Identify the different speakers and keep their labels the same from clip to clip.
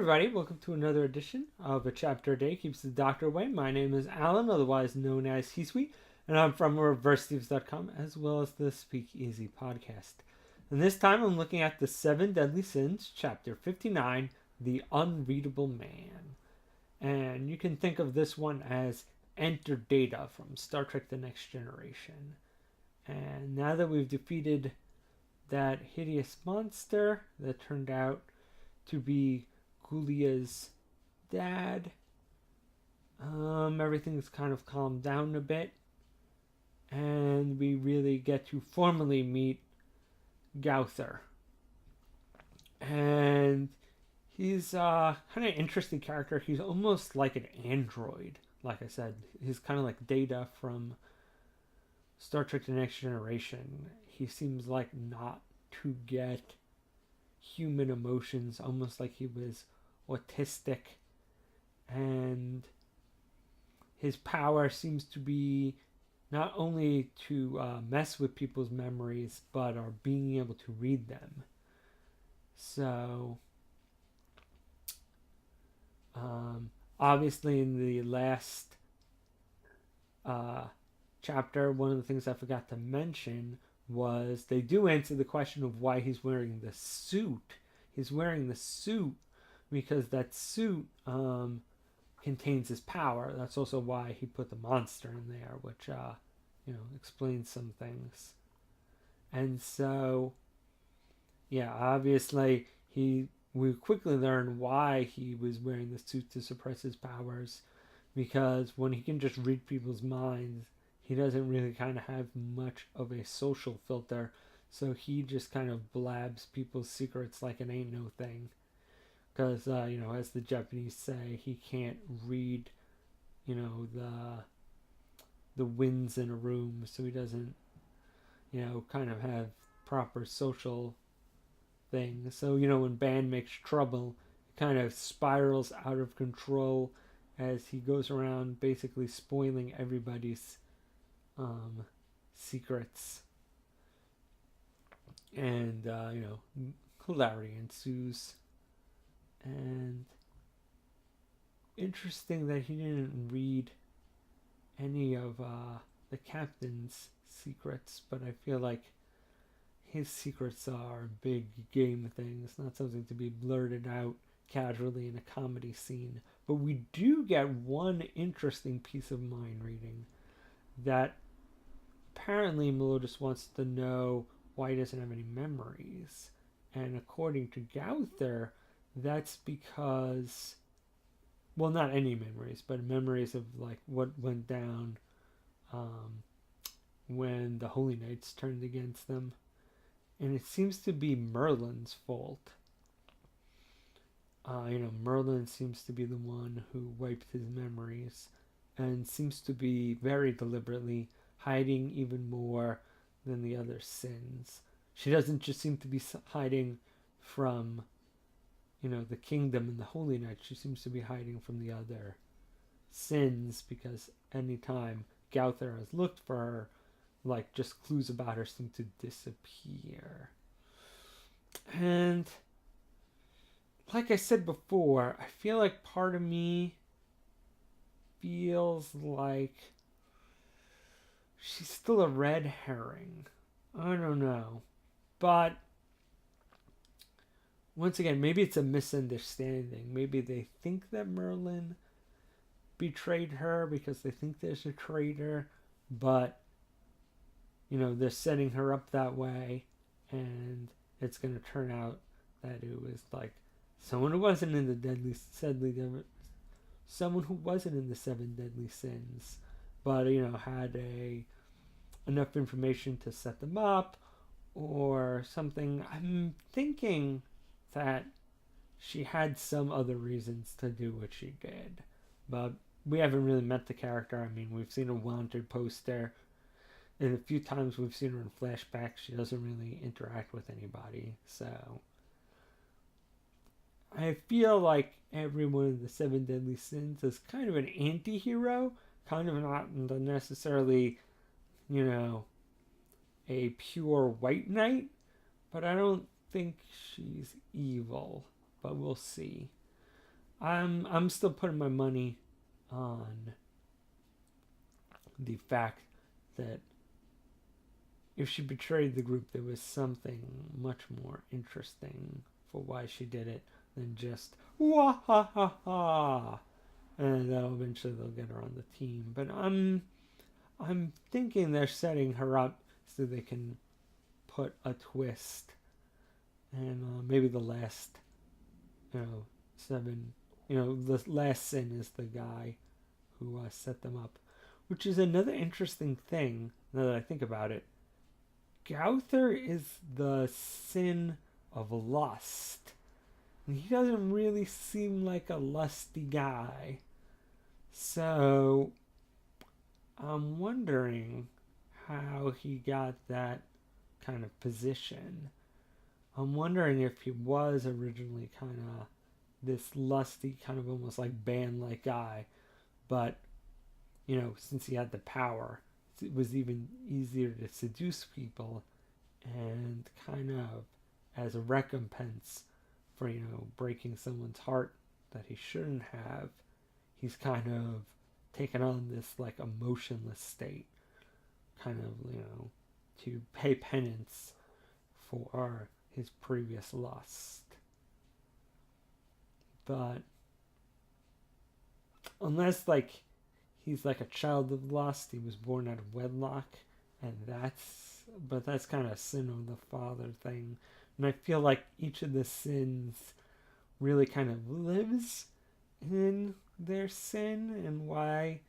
Speaker 1: everybody, welcome to another edition of A Chapter a Day Keeps the Doctor Away. My name is Alan, otherwise known as HeSweet, and I'm from ReverseThieves.com as well as the Speakeasy podcast. And this time I'm looking at the 7 Deadly Sins, Chapter 59, The Unreadable Man. And you can think of this one as Enter Data from Star Trek The Next Generation. And now that we've defeated that hideous monster that turned out to be Gulia's dad, everything's kind of calmed down a bit, and we really get to formally meet Gauther. And he's kind of an interesting character. He's almost like an android. Like I said, he's kind of like Data from Star Trek The Next Generation. He seems like not to get human emotions, almost like he was autistic, and his power seems to be not only to mess with people's memories, but are being able to read them. So obviously in the last chapter, one of the things I forgot to mention was they do answer the question of why he's wearing the suit. He's wearing the suit because that suit contains his power. That's also why he put the monster in there, which explains some things. And so, yeah, obviously we quickly learn why he was wearing the suit to suppress his powers, because when he can just read people's minds, he doesn't really kind of have much of a social filter, so he just kind of blabs people's secrets like it ain't no thing. Because, as the Japanese say, he can't read, the winds in a room, so he doesn't, kind of have proper social things. So, when Band makes trouble, it kind of spirals out of control as he goes around basically spoiling everybody's secrets. And, hilarity ensues. And interesting that he didn't read any of the captain's secrets, but I feel like his secrets are big game things, not something to be blurted out casually in a comedy scene. But we do get one interesting piece of mind reading that apparently Melodus wants to know why he doesn't have any memories. And according to Gauther, that's because, well, not any memories, but memories of like what went down when the Holy Knights turned against them. And it seems to be Merlin's fault. Merlin seems to be the one who wiped his memories and seems to be very deliberately hiding even more than the other sins. She doesn't just seem to be hiding from the kingdom and the Holy Knights. She seems to be hiding from the other sins, because anytime Gauther has looked for her, like, just clues about her seem to disappear. And like I said before, I feel like part of me feels like she's still a red herring. I don't know. But once again, maybe it's a misunderstanding. Maybe they think that Merlin betrayed her because they think there's a traitor, but they're setting her up that way, and it's going to turn out that it was like someone who wasn't in the someone who wasn't in the 7 deadly sins, but had enough information to set them up or something. I'm thinking that she had some other reasons to do what she did, but we haven't really met the character. I mean, we've seen her wanted poster, and a few times we've seen her in flashbacks. She doesn't really interact with anybody, so I feel like everyone in the 7 deadly sins is kind of an anti-hero, kind of not necessarily, a pure white knight, but I don't think she's evil, but we'll see. I'm still putting my money on the fact that if she betrayed the group, there was something much more interesting for why she did it than just wah ha ha ha, and that'll eventually they'll get her on the team. But I'm thinking they're setting her up so they can put a twist, and maybe the last, you know, seven, the last sin is the guy who set them up, which is another interesting thing now that I think about it. Gauther is the sin of lust. And he doesn't really seem like a lusty guy. So I'm wondering how he got that kind of position. I'm wondering if he was originally kind of this lusty, kind of almost like band-like guy, but since he had the power, it was even easier to seduce people, and kind of as a recompense for breaking someone's heart that he shouldn't have, he's kind of taken on this like emotionless state, kind of to pay penance for his previous lust. But unless like he's like a child of lust, he was born out of wedlock, and that's kind of a sin of the father thing. And I feel like each of the sins really kind of lives in their sin and why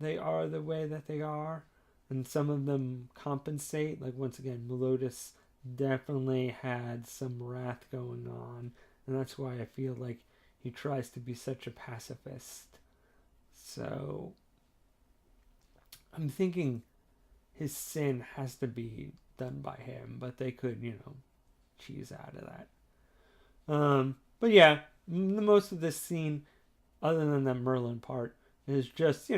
Speaker 1: they are the way that they are. And some of them compensate. Like, once again, Melodus definitely had some wrath going on. And that's why I feel like he tries to be such a pacifist. So I'm thinking his sin has to be done by him, but they could, cheese out of that. But yeah, most of this scene, other than that Merlin part, is just,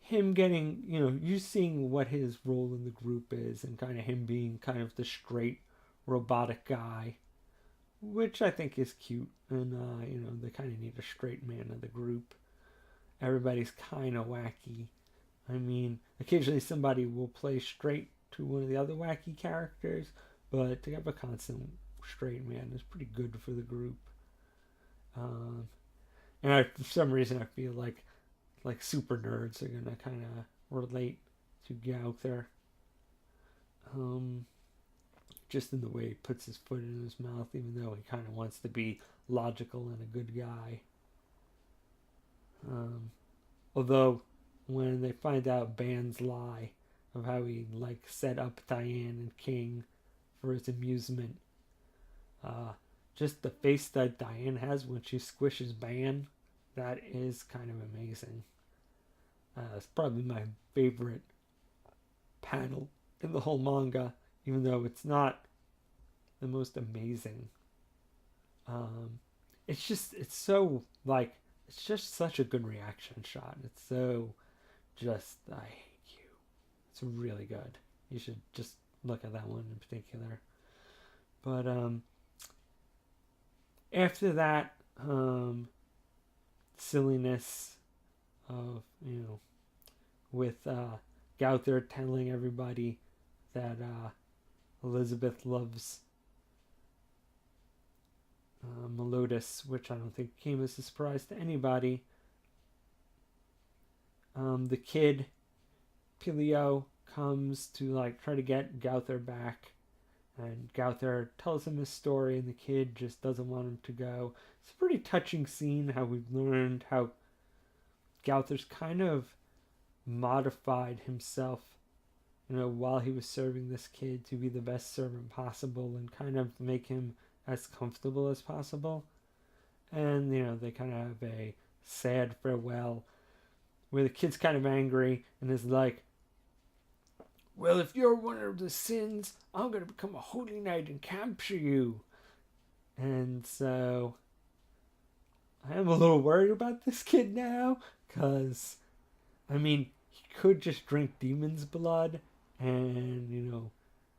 Speaker 1: him getting, you seeing what his role in the group is, and kind of him being kind of the straight robotic guy, which I think is cute. And, they kind of need a straight man in the group. Everybody's kind of wacky. I mean, occasionally somebody will play straight to one of the other wacky characters, but to have a constant straight man is pretty good for the group. And for some reason, I feel like super nerds are gonna kind of relate to Gauther. Just in the way he puts his foot in his mouth, even though he kind of wants to be logical and a good guy. Although when they find out Ban's lie of how he set up Diane and King for his amusement, just the face that Diane has when she squishes Ban, that is kind of amazing. It's probably my favorite panel in the whole manga, even though it's not the most amazing. It's just such a good reaction shot. It's so just, I hate you. It's really good. You should just look at that one in particular. But after that silliness of, with Gauther telling everybody that Elizabeth loves Melodus, which I don't think came as a surprise to anybody. The kid, Pilio, comes to try to get Gauther back, and Gauther tells him his story, and the kid just doesn't want him to go. It's a pretty touching scene, how we've learned how Gauther's kind of modified himself, while he was serving this kid to be the best servant possible and kind of make him as comfortable as possible. And, they kind of have a sad farewell where the kid's kind of angry and is like, well, if you're one of the sins, I'm going to become a holy knight and capture you. And so I am a little worried about this kid now, because, he could just drink demon's blood and,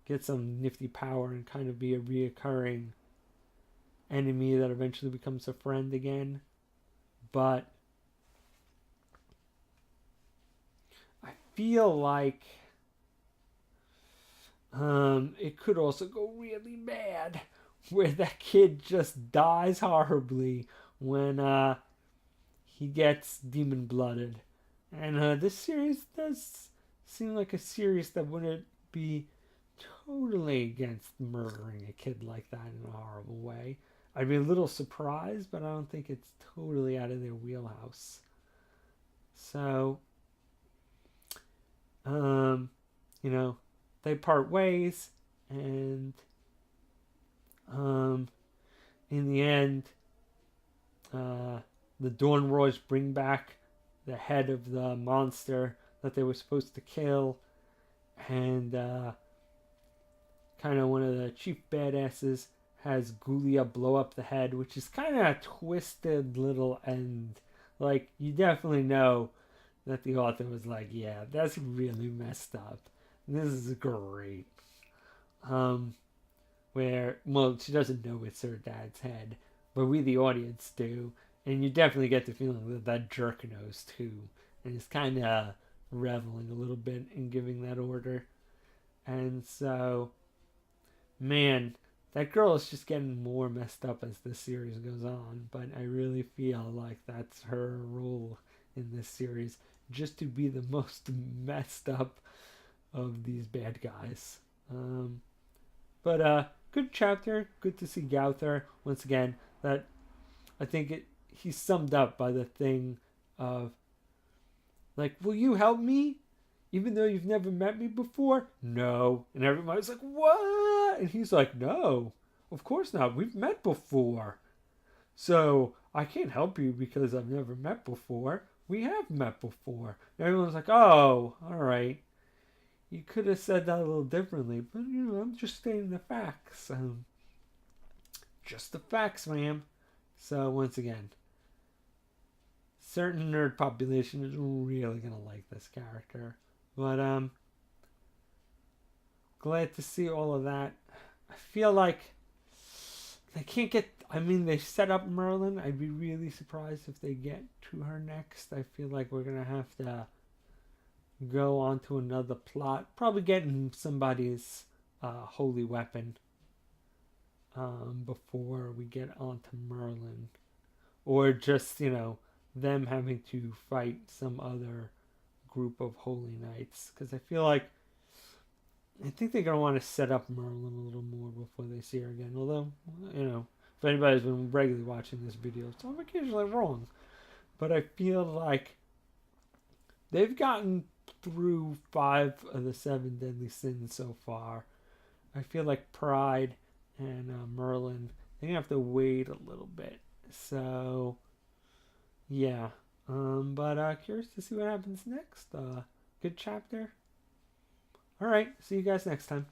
Speaker 1: get some nifty power and kind of be a reoccurring enemy that eventually becomes a friend again. but I feel like it could also go really bad, where that kid just dies horribly when he gets demon blooded. And this series does seem like a series that wouldn't be totally against murdering a kid like that in a horrible way. I'd be a little surprised, but I don't think it's totally out of their wheelhouse. So, um, you know, they part ways, and um, in the end, the Dawn Roars bring back the head of the monster that they were supposed to kill, and kind of one of the chief badasses has Gulia blow up the head, which is kind of a twisted little end. Like, you definitely know that the author was like, yeah, that's really messed up. This is great. Um, where, well, she doesn't know it's her dad's head, but we, the audience, do. And you definitely get the feeling that that jerk knows too. And is kind of reveling a little bit in giving that order. And so, man, that girl is just getting more messed up as this series goes on. But I really feel like that's her role in this series, just to be the most messed up of these bad guys. But good chapter. Good to see Gowther once again. That I think he's summed up by the thing of like, will you help me? Even though you've never met me before? No. And everybody's like, what? And he's like, no, of course not. We've met before. So I can't help you because I've never met before. We have met before. And everyone's like, oh, all right. You could have said that a little differently, but I'm just stating the facts. Just the facts, ma'am. So once again, certain nerd population is really gonna like this character. But glad to see all of that. I feel like they can't get. I mean, they set up Merlin. I'd be really surprised if they get to her next. I feel like we're gonna have to go on to another plot. Probably getting somebody's holy weapon before we get on to Merlin, or just them having to fight some other group of holy knights. Because I think they're gonna want to set up Merlin a little more before they see her again. Although, if anybody's been regularly watching this video, so I'm occasionally wrong. But I feel like they've gotten through 5 of the 7 deadly sins so far. I feel like Pride and Merlin, they're gonna have to wait a little bit. So, yeah. But curious to see what happens next. Good chapter. Alright, see you guys next time.